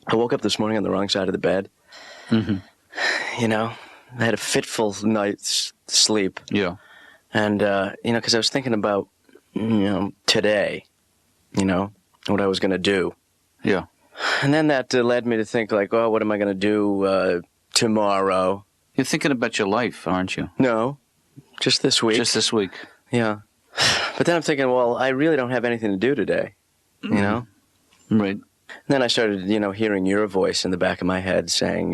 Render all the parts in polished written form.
I woke up this morning on the wrong side of the bed. Mm-hmm. You know, I had a fitful night's sleep. Yeah. And, because I was thinking about, today, what I was going to do. Yeah. And then that led me to think, like, oh, what am I going to do tomorrow? You're thinking about your life, aren't you? No, just this week. Just this week. Yeah. But then I'm thinking, well, I really don't have anything to do today, Right. And then I started, hearing your voice in the back of my head saying,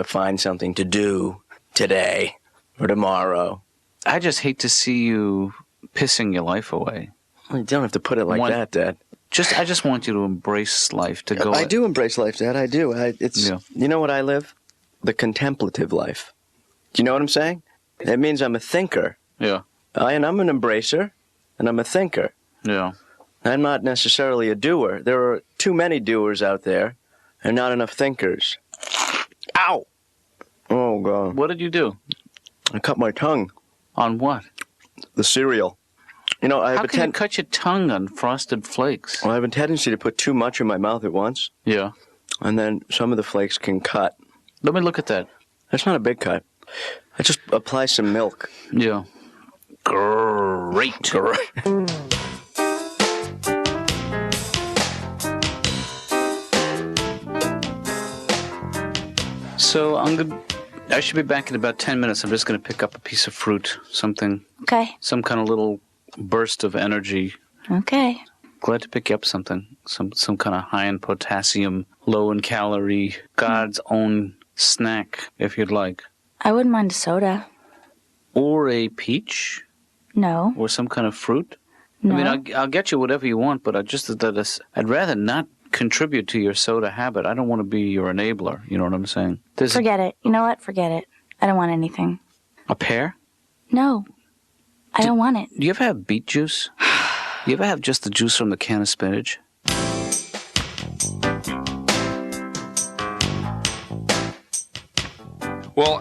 find something to do today or tomorrow. I just hate to see you pissing your life away. Well, you don't have to put it like that, Dad. I just want you to embrace life, to go... I do embrace life, Dad. I do. You know what I live? The contemplative life. Do you know what I'm saying? It means I'm a thinker. Yeah. And I'm an embracer, and I'm a thinker. Yeah. I'm not necessarily a doer. There are too many doers out there, and not enough thinkers. Ow! Oh, God. What did you do? I cut my tongue. On what? The cereal. How can you cut your tongue on Frosted Flakes? Well, I have a tendency to put too much in my mouth at once. Yeah. And then some of the flakes can cut. Let me look at that. That's not a big cut. I just apply some milk. Yeah. Great. So I should be back in about 10 minutes. I'm just going to pick up a piece of fruit, something. Okay. Some kind of little burst of energy. Okay. Glad to pick you up something. Some kind of high in potassium, low in calorie, God's own snack, if you'd like. I wouldn't mind a soda. Or a peach. No. Or some kind of fruit. No. I mean, I'll get you whatever you want, but I'd rather not contribute to your soda habit. I don't want to be your enabler. You know what I'm saying? Forget it. You know what? Forget it. I don't want anything. A pear? No. I don't want it. Do you ever have beet juice? You ever have just the juice from the can of spinach? Well,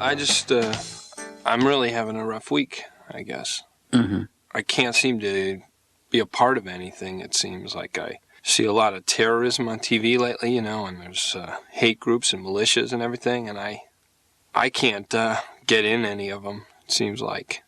I'm really having a rough week, I guess. Mm-hmm. I can't seem to be a part of anything. It seems like I see a lot of terrorism on TV lately, and there's hate groups and militias and everything, and I can't get in any of them, it seems like.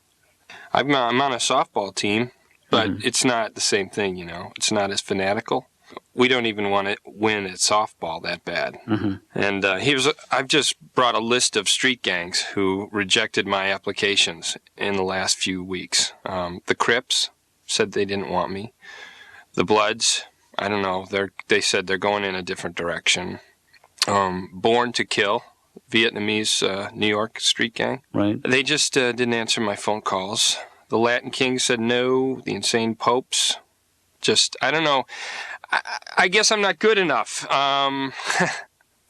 I'm on a softball team, but it's not the same thing, It's not as fanatical. We don't even want to win at softball that bad. Mm-hmm. And I've just brought a list of street gangs who rejected my applications in the last few weeks. The Crips said they didn't want me. The Bloods, I don't know, they said they're going in a different direction. Born to Kill, Vietnamese New York street gang. Right. They just didn't answer my phone calls. The Latin Kings said no. The Insane Popes, I don't know. I guess I'm not good enough.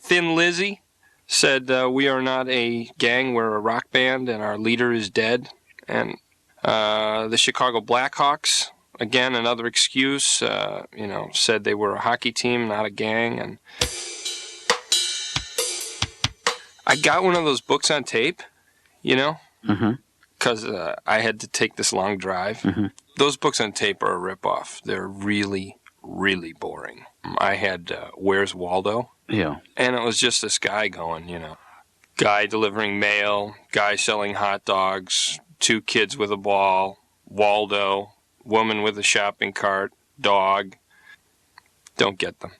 Thin Lizzy said we are not a gang, we're a rock band, and our leader is dead. And the Chicago Blackhawks, again, another excuse, said they were a hockey team, not a gang. And I got one of those books on tape, because I had to take this long drive. Mm-hmm. Those books on tape are a ripoff. They're really, really boring. I had Where's Waldo? Yeah. And it was just this guy going, guy delivering mail, guy selling hot dogs, 2 kids with a ball, Waldo, woman with a shopping cart, dog. Don't get them.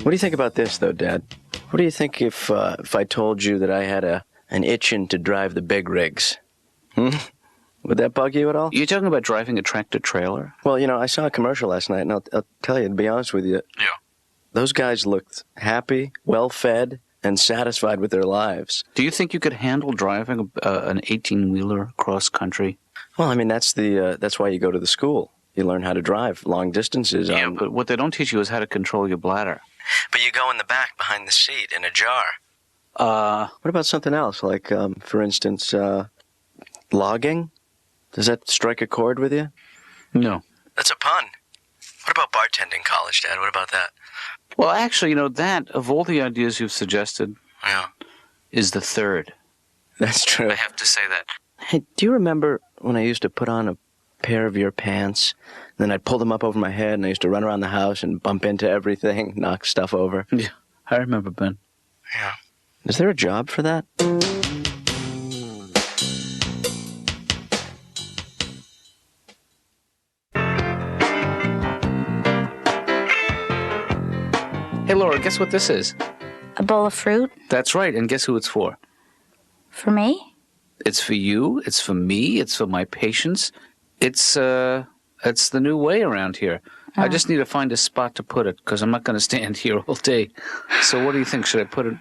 What do you think about this, though, Dad? What do you think if I told you that I had an itchin' to drive the big rigs? Would that bug you at all? You're talking about driving a tractor-trailer? Well, I saw a commercial last night, and I'll tell you, to be honest with you, those guys looked happy, well-fed, and satisfied with their lives. Do you think you could handle driving an 18-wheeler cross-country? Well, I mean, that's why you go to the school. You learn how to drive long distances. Yeah, but what they don't teach you is how to control your bladder. But you go in the back behind the seat in a jar. What about something else? Like, for instance, logging? Does that strike a chord with you? No. That's a pun. What about bartending college, Dad? What about that? Well, actually, that, of all the ideas you've suggested, is the third. That's true. I have to say that. Hey, do you remember when I used to put on pair of your pants. Then I'd pull them up over my head, and I used to run around the house and bump into everything, knock stuff over. Yeah, I remember, Ben. Yeah. Is there a job for that? Hey, Laura, guess what this is? A bowl of fruit? That's right, and guess who it's for? For me? It's for you, it's for me, it's for my patients. It's the new way around here. I just need to find a spot to put it, because I'm not going to stand here all day. So what do you think? Should I put it,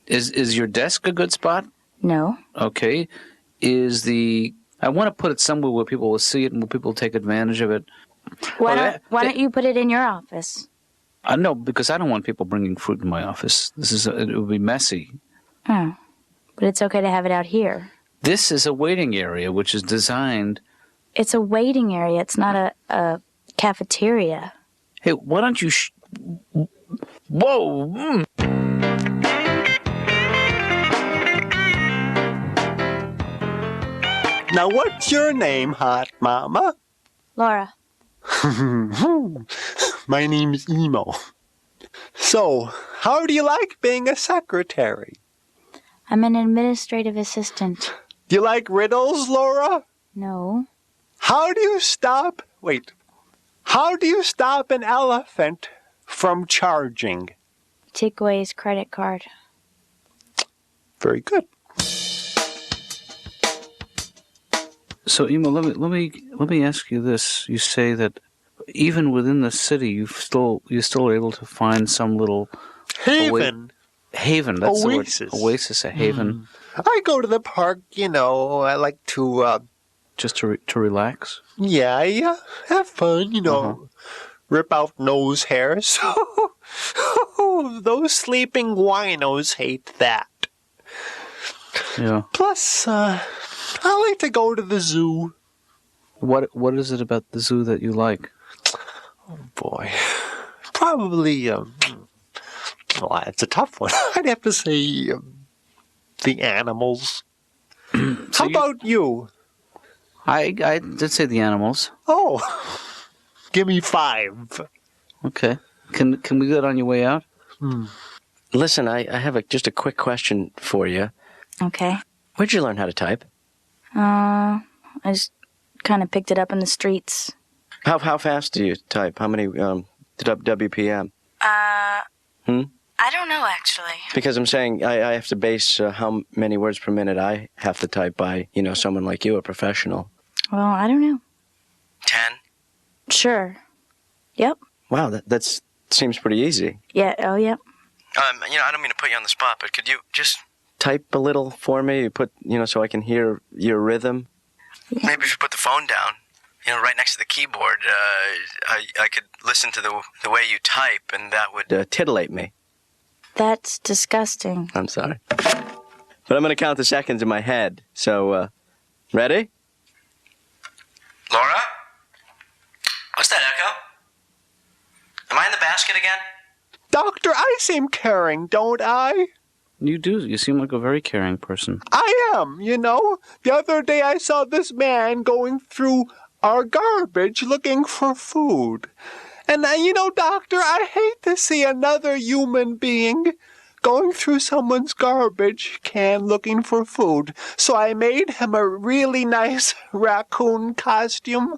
is your desk a good spot? No. Okay. I want to put it somewhere where people will see it and where people will take advantage of it. Why don't you put it in your office? No, because I don't want people bringing fruit in my office. It would be messy. Oh. But it's okay to have it out here. This is a waiting area, which is designed... It's a waiting area. It's not a cafeteria. Hey, why don't you... Whoa! Mm. Now, what's your name, hot mama? Laura. My name's Emo. So, how do you like being a secretary? I'm an administrative assistant. Do you like riddles, Laura? No. How do you stop an elephant from charging? Take away his credit card. Very good. So, Emo, let me ask you this. You say that even within the city, you still are able to find some little Haven. Haven. That's Oasis. The word. Oasis, a haven. I go to the park, I like to, Just to relax. yeah, have fun, rip out nose hairs. Those sleeping winos hate that. Yeah. Plus, I like to go to the zoo. What is it about the zoo that you like? Oh, boy. Probably, it's a tough one. I'd have to say, the animals. How about you? I did say the animals. Oh, give me 5. Okay. Can we get on your way out? Listen, I have just a quick question for you. Okay. Where'd you learn how to type? I just kind of picked it up in the streets. How fast do you type? How many WPM? I don't know, actually. Because I'm saying I have to base how many words per minute I have to type by, someone like you, a professional. Well, I don't know. 10? Sure. Yep. Wow, that seems pretty easy. Yeah, oh, yep. I don't mean to put you on the spot, but could you just type a little for me? So I can hear your rhythm? Yeah. Maybe if you put the phone down, right next to the keyboard, I could listen to the way you type, and that would titillate me. That's disgusting. I'm sorry. But I'm going to count the seconds in my head. So, ready? Laura? What's that echo? Am I in the basket again? Doctor, I seem caring, don't I? You do. You seem like a very caring person. I am, The other day I saw this man going through our garbage looking for food. And, Doctor, I hate to see another human being going through someone's garbage can looking for food. So I made him a really nice raccoon costume.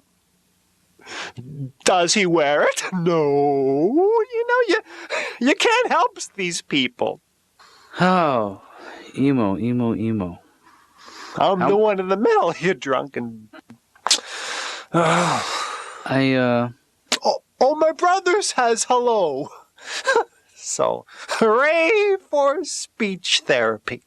Does he wear it? No. You can't help these people. Oh, emo. I'm the one in the middle, you drunken... Oh, my brother says hello. So, hooray for speech therapy.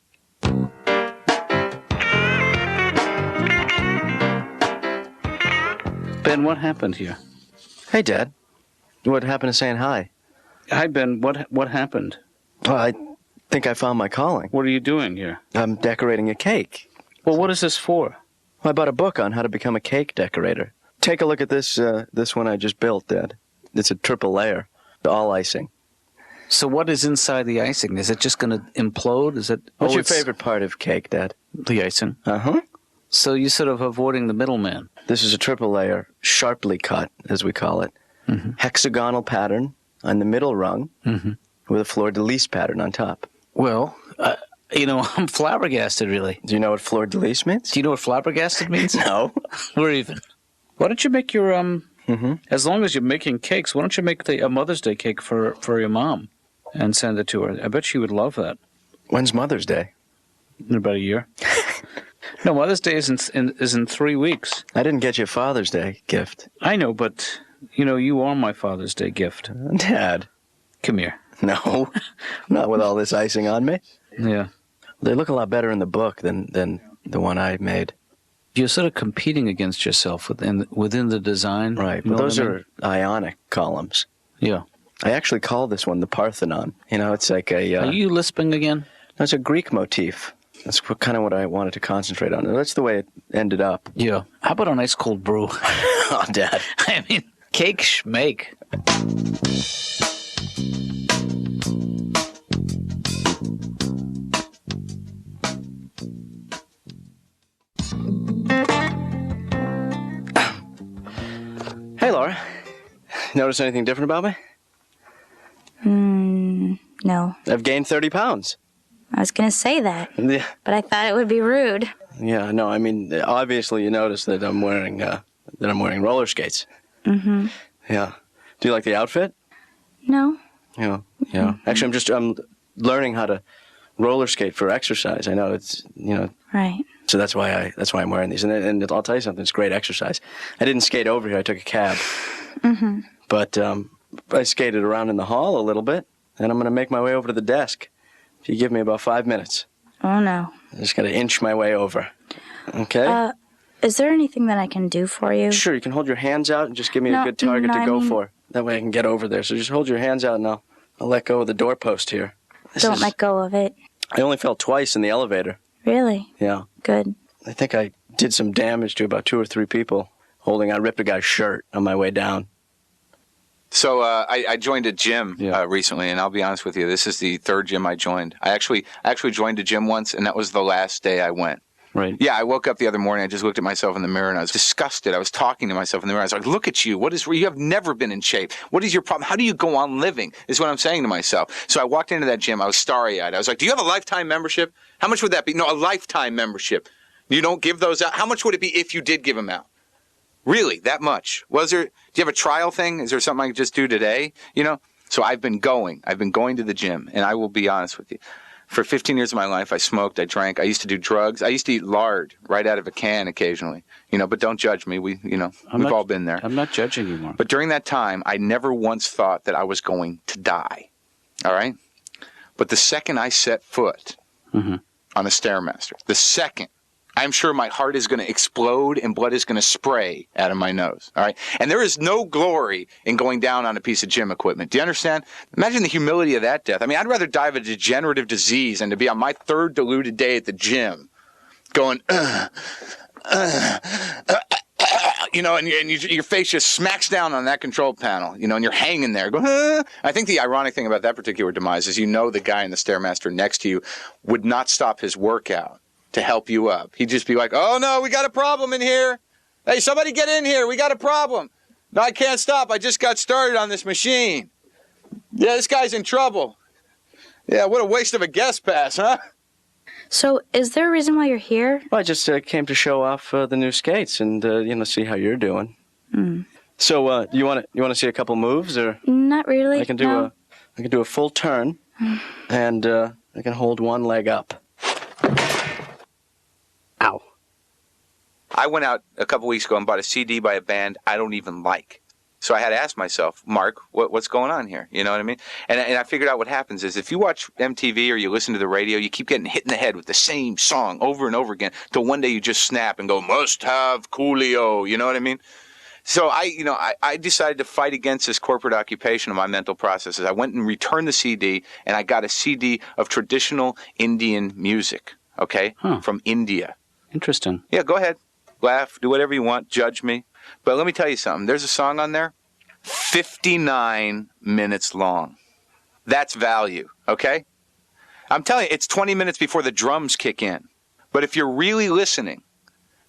Ben, what happened here? Hey, Dad. What happened to saying hi? Hi, Ben. What happened? Well, I think I found my calling. What are you doing here? I'm decorating a cake. Well, what is this for? Well, I bought a book on how to become a cake decorator. Take a look at this one I just built, Dad. It's a triple layer, all icing. So what is inside the icing? Is it just going to implode? What's your favorite part of cake, Dad? The icing. Uh-huh. So you're sort of avoiding the middleman. This is a triple layer, sharply cut, as we call it. Hexagonal pattern on the middle rung with a fleur-de-lis pattern on top. Well, I'm flabbergasted, really. Do you know what fleur-de-lis means? Do you know what flabbergasted means? No. We're even. Why don't you make your, as long as you're making cakes, why don't you make a Mother's Day cake for your mom and send it to her? I bet she would love that. When's Mother's Day? In about a year. No, Mother's Day is in 3 weeks. I didn't get you a Father's Day gift. I know, but, you are my Father's Day gift. Dad. Come here. No. Not with all this icing on me. Yeah. They look a lot better in the book than the one I made. You're sort of competing against yourself within the design. Right, but those are ionic columns. Yeah. I actually call this one the Parthenon. It's like a... Are you lisping again? That's a Greek motif. That's kind of what I wanted to concentrate on. That's the way it ended up. Yeah. How about a nice cold brew? Oh, Dad. I mean, cake schmake. Hey, Laura. Notice anything different about me? No. I've gained 30 pounds. I was going to say that, Yeah. but I thought it would be rude. Yeah, no, I mean, obviously you notice that I'm wearing roller skates. Mm-hmm. Yeah. Do you like the outfit? No. Yeah. Actually, I'm learning how to roller skate for exercise. I know it's, Right. so that's why I'm wearing these. And I'll tell you something, it's great exercise. I didn't skate over here, I took a cab. Mm-hmm. But I skated around in the hall a little bit, and I'm going to make my way over to the desk. If you give me about 5 minutes. Oh, no. I just got to inch my way over. Okay? Is there anything that I can do for you? Sure, you can hold your hands out and just give me a good target to go for. That way I can get over there. So just hold your hands out and I'll let go of the doorpost here. Don't let go of it. I only fell twice in the elevator. Really? Yeah. Good. I think I did some damage to about 2 or 3 people. I ripped a guy's shirt on my way down. So I joined a gym recently, and I'll be honest with you, this is the third gym I joined. I actually joined a gym once, and that was the last day I went. Right. Yeah, I woke up the other morning, I just looked at myself in the mirror, and I was disgusted. I was talking to myself in the mirror. I was like, look at you. You have never been in shape. What is your problem? How do you go on living? Is what I'm saying to myself. So I walked into that gym. I was starry-eyed. I was like, do you have a lifetime membership? How much would that be? No, a lifetime membership. You don't give those out? How much would it be if you did give them out? Really, that much? Do you have a trial thing? Is there something I could just do today? So I've been going to the gym, and I will be honest with you. For 15 years of my life, I smoked, I drank, I used to do drugs. I used to eat lard right out of a can occasionally, but don't judge me. We've all been there. I'm not judging you, Mark. But during that time, I never once thought that I was going to die. All right? But the second I set foot on a Stairmaster, the second, I'm sure my heart is going to explode and blood is going to spray out of my nose. All right. And there is no glory in going down on a piece of gym equipment. Do you understand? Imagine the humility of that death. I mean, I'd rather die of a degenerative disease than to be on my third diluted day at the gym going, and your face just smacks down on that control panel, and you're hanging there going, I think the ironic thing about that particular demise is, the guy in the Stairmaster next to you would not stop his workout to help you up. He'd just be like, oh no, we got a problem in here. Hey, somebody get in here. We got a problem. No, I can't stop. I just got started on this machine. Yeah, this guy's in trouble. Yeah, what a waste of a guest pass, huh? So, is there a reason why you're here? Well, I just came to show off the new skates and, see how you're doing. Mm. So, you want to see a couple moves, or? Not really. I can do a full turn, and I can hold one leg up. Ow. I went out a couple weeks ago and bought a CD by a band I don't even like. So I had to ask myself, Mark, what's going on here? You know what I mean? And I figured out what happens is if you watch MTV or you listen to the radio, you keep getting hit in the head with the same song over and over again till one day you just snap and go, must have Coolio. You know what I mean? So I decided to fight against this corporate occupation of my mental processes. I went and returned the CD, and I got a CD of traditional Indian music, okay, from India. Interesting. Yeah, go ahead. Laugh, do whatever you want, judge me. But let me tell you something. There's a song on there, 59 minutes long. That's value, okay? I'm telling you, it's 20 minutes before the drums kick in. But if you're really listening,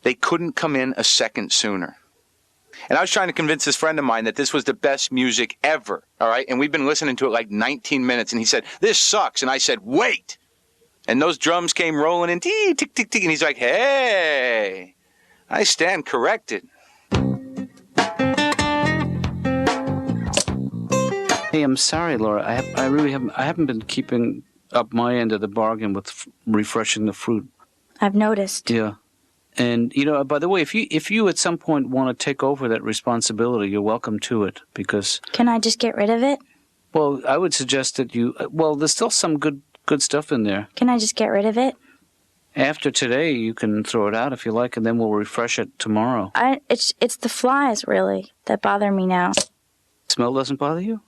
They couldn't come in a second sooner. And I was trying to convince this friend of mine that this was the best music ever, all right? And we've been listening to it like 19 minutes, and he said, this sucks. And I said, wait. And those drums came rolling in, tick, tick, tick, and he's like, hey, I stand corrected. Hey, I'm sorry, Laura. I really haven't been keeping up my end of the bargain with refreshing the fruit. I've noticed. Yeah. And, by the way, if you at some point want to take over that responsibility, you're welcome to it, because... Can I just get rid of it? Well, I would suggest that there's still some good stuff in there. Can I just get rid of it? After today, you can throw it out if you like, and then we'll refresh it tomorrow. It's the flies, really, that bother me now. Smell doesn't bother you?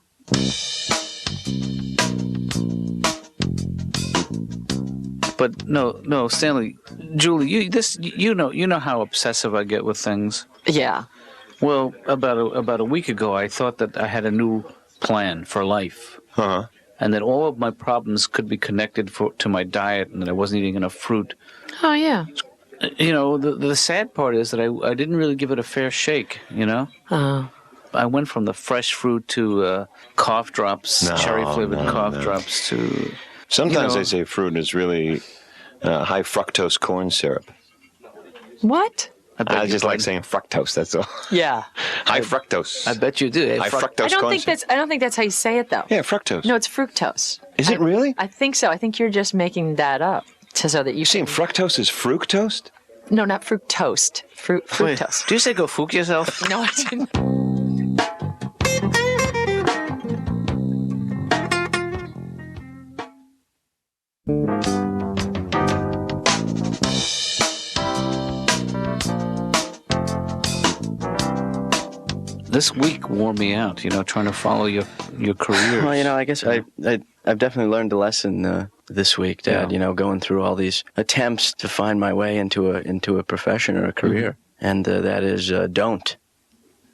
But no, Stanley, Julie, you know how obsessive I get with things. Yeah. Well, about a week ago, I thought that I had a new plan for life, and that all of my problems could be connected to my diet, and that I wasn't eating enough fruit. Oh, yeah. The sad part is that I didn't really give it a fair shake. I went from the fresh fruit to cough drops, cherry-flavored cough drops to... Sometimes they say fruit is really high fructose corn syrup. What? I just like saying fructose, that's all. Yeah. High fructose. I bet you do. High fructose I don't corn think syrup. I don't think that's how you say it, though. Yeah, fructose. No, it's fructose. Is it really? I think so. I think you're just making that up so that you... You saying fructose is fructose? No, not fructose. Fructose. Wait, do you say go fook yourself? No, I didn't. This week wore me out, trying to follow your career. Well, I guess I've definitely learned a lesson this week, Dad. Yeah. Going through all these attempts to find my way into a profession or a career, and that is don't.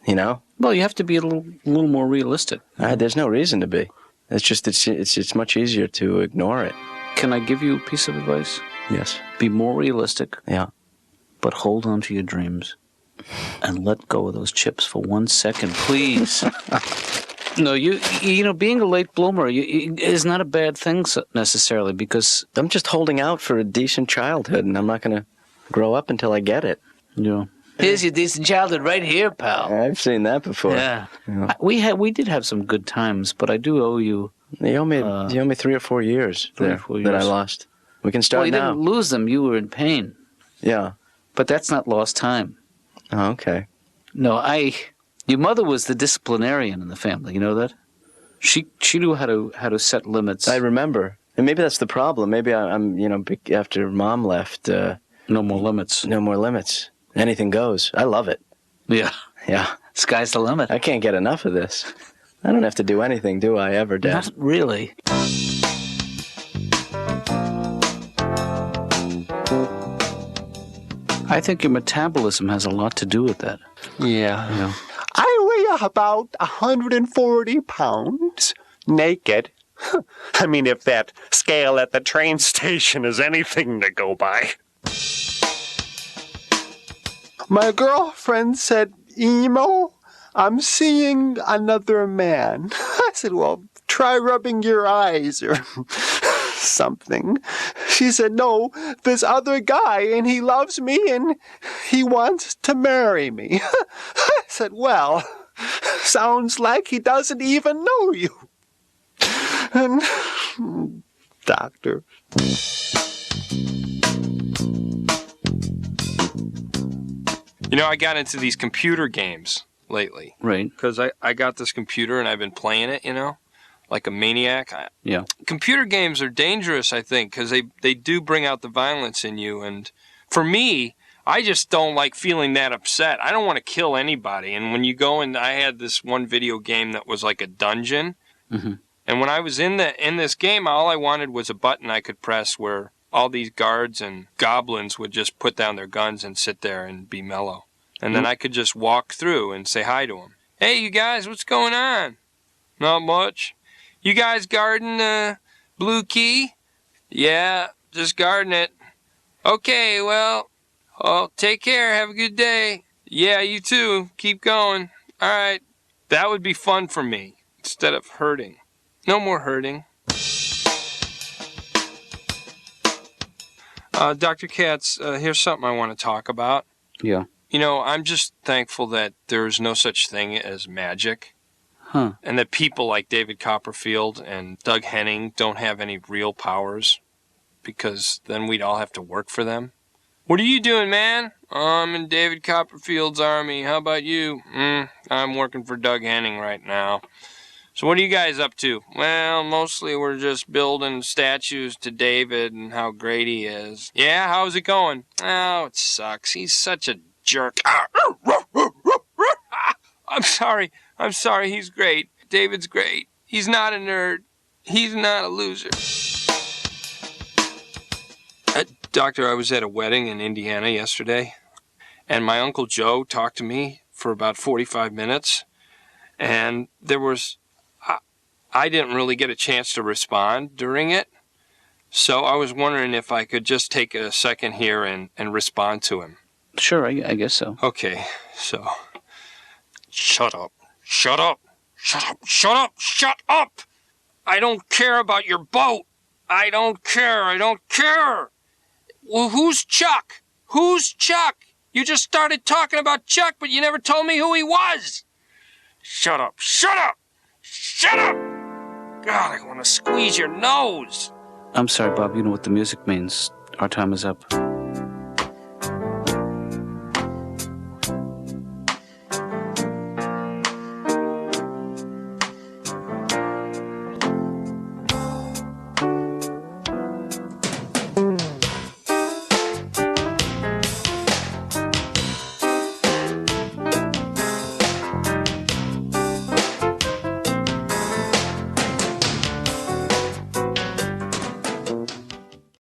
Well, you have to be a little more realistic. There's no reason to be. It's just it's much easier to ignore it. Can I give you a piece of advice? Yes. Be more realistic. Yeah. But hold on to your dreams. And let go of those chips for 1 second, please. No, being a late bloomer is not a bad thing necessarily, because... I'm just holding out for a decent childhood, and I'm not going to grow up until I get it. Yeah. Here's your decent childhood right here, pal. I've seen that before. Yeah. We did have some good times, but I do owe you... You owe me 3 or 4 years that I lost. We can start now. Well, you didn't lose them. You were in pain. Yeah. But that's not lost time. Oh, okay. No, your mother was the disciplinarian in the family. You know that? She knew how to set limits. I remember. And maybe that's the problem. Maybe I'm after Mom left. No more limits. No more limits. Anything goes. I love it. Yeah. Yeah. Sky's the limit. I can't get enough of this. I don't have to do anything, do I, ever, Dad? Not really. I think your metabolism has a lot to do with that. Yeah. I weigh about 140 pounds, naked. I mean, if that scale at the train station is anything to go by. My girlfriend said, Emo, I'm seeing another man. I said, well, try rubbing your eyes or something. She said, no, this other guy, and he loves me, and he wants to marry me. I said, well, sounds like he doesn't even know you. And, doctor. I got into these computer games lately. Right. Because I got this computer and I've been playing it, like a maniac. Yeah. Computer games are dangerous, I think, because they do bring out the violence in you. And for me, I just don't like feeling that upset. I don't want to kill anybody. And when you go in, I had this one video game that was like a dungeon. Mm-hmm. And when I was in this game, all I wanted was a button I could press where all these guards and goblins would just put down their guns and sit there and be mellow. And then I could just walk through and say hi to them. Hey, you guys, what's going on? Not much. You guys guarding the blue key? Yeah, just guarding it. Okay, well, Oh, take care. Have a good day. Yeah, you too. Keep going. All right. That would be fun for me instead of hurting. No more hurting. Dr. Katz, here's something I want to talk about. Yeah. You know, I'm just thankful that there's no such thing as magic. Huh. And that people like David Copperfield and Doug Henning don't have any real powers, because then we'd all have to work for them. What are you doing, man? Oh, I'm in David Copperfield's army. How about you? I'm working for Doug Henning right now. So what are you guys up to? Well, mostly we're just building statues to David and how great he is. Yeah, how's it going? Oh, it sucks. He's such a jerk. I'm sorry. He's great. David's great. He's not a nerd. He's not a loser. Doctor, I was at a wedding in Indiana yesterday, and my Uncle Joe talked to me for about 45 minutes, and I didn't really get a chance to respond during it, so I was wondering if I could just take a second here and respond to him. Sure, I guess so. Okay, so... Shut up. Shut up. Shut up. Shut up. Shut up! I don't care about your boat. I don't care. I don't care. Well, who's Chuck? Who's Chuck? You just started talking about Chuck, but you never told me who he was. Shut up. Shut up. Shut up! God, I want to squeeze your nose. I'm sorry, Bob. You know what the music means. Our time is up.